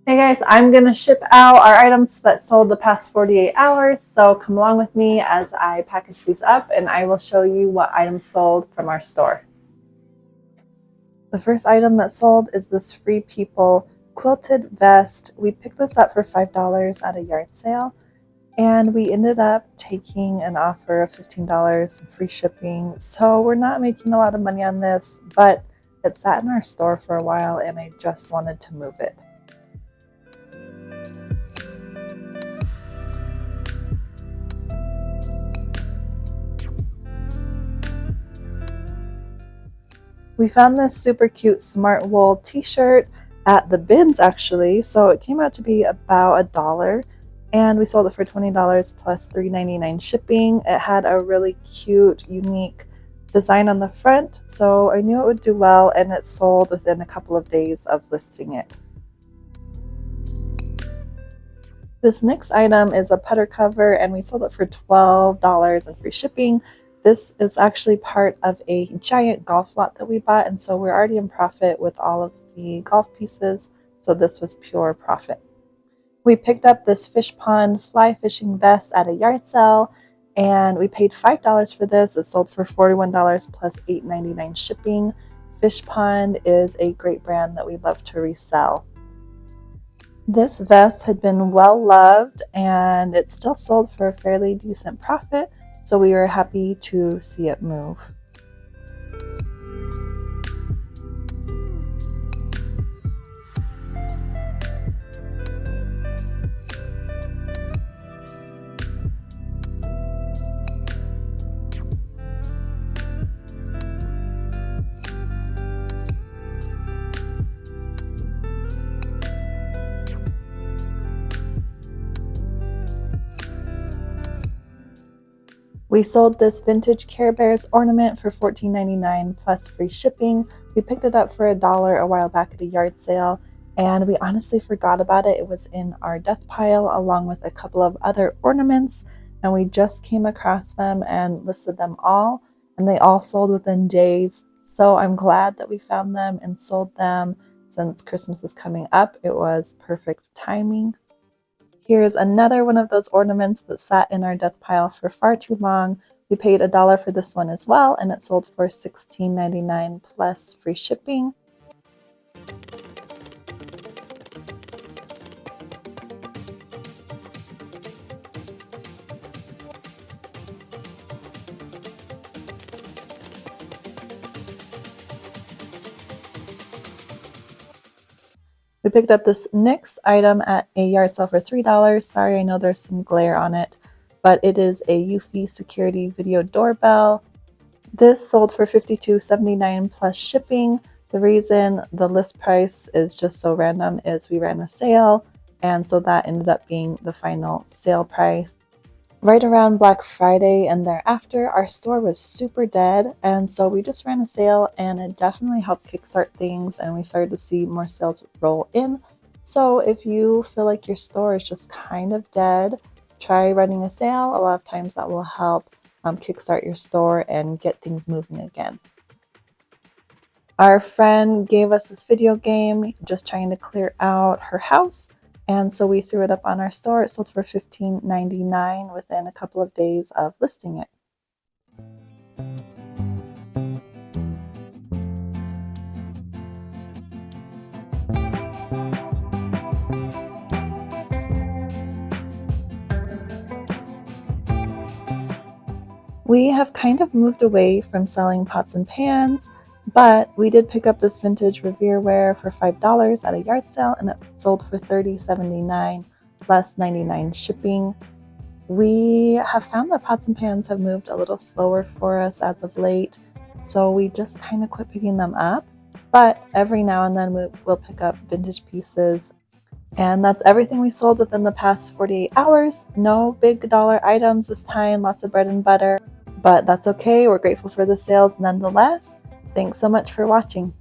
Hey guys, I'm going to ship out our items that sold the past 48 hours, so come along with me as I package these up and I will show you what items sold from our store. The first item that sold is this Free People quilted vest. We picked this up for $5 at a yard sale, and we ended up taking an offer of $15 and free shipping, so we're not making a lot of money on this, but it sat in our store for a while and I just wanted to move it. We found this super cute smart wool t-shirt at the bins actually, so it came out to be about $1, and we sold it for $20 plus $3.99 shipping. It had a really cute, unique design on the front, so I knew it would do well, and it sold within a couple of days of listing it. This next item is a Pter cover, and we sold it for $12 and free shipping. This is actually part of a giant golf lot that we bought, and so we're already in profit with all of the golf pieces, so this was pure profit. We picked up this fish pond fly fishing vest at a yard sale, and we paid $5 for this. It sold for $41 plus $8.99 shipping. Fish Pond is a great brand that we love to resell. This vest had been well loved, and it still sold for a fairly decent profit, so we were happy to see it move. We sold this vintage Care Bears ornament for $14.99 plus free shipping. We picked it up for $1 a while back at a yard sale, and we honestly forgot about it. It was in our death pile along with a couple of other ornaments, and we just came across them and listed them all, and they all sold within days. So I'm glad that we found them and sold them. Since Christmas is coming up, it was perfect timing. Here's another one of those ornaments that sat in our death pile for far too long. We paid $1 for this one as well, and it sold for $16.99 plus free shipping. We picked up this next item at a yard sale for $3. Sorry, I know there's some glare on it, but it is a Eufy security video doorbell. This sold for $52.79 plus shipping. The reason the list price is just so random is we ran a sale, and so that ended up being the final sale price. Right around Black Friday and thereafter, our store was super dead, and so we just ran a sale, and it definitely helped kickstart things, and we started to see more sales roll in. So if you feel like your store is just kind of dead, try running a sale. A lot of times that will help kickstart your store and get things moving again. Our friend gave us this video game, just trying to clear out her house. And so we threw it up on our store. It sold for $15.99 within a couple of days of listing it. We have kind of moved away from selling pots and pans, but we did pick up this vintage Revereware for $5 at a yard sale, and it sold for $30.79 plus $99 shipping. We have found that pots and pans have moved a little slower for us as of late, so we just kind of quit picking them up. But every now and then we'll pick up vintage pieces. And that's everything we sold within the past 48 hours. No big dollar items this time, lots of bread and butter, but that's okay. We're grateful for the sales nonetheless. Thanks so much for watching.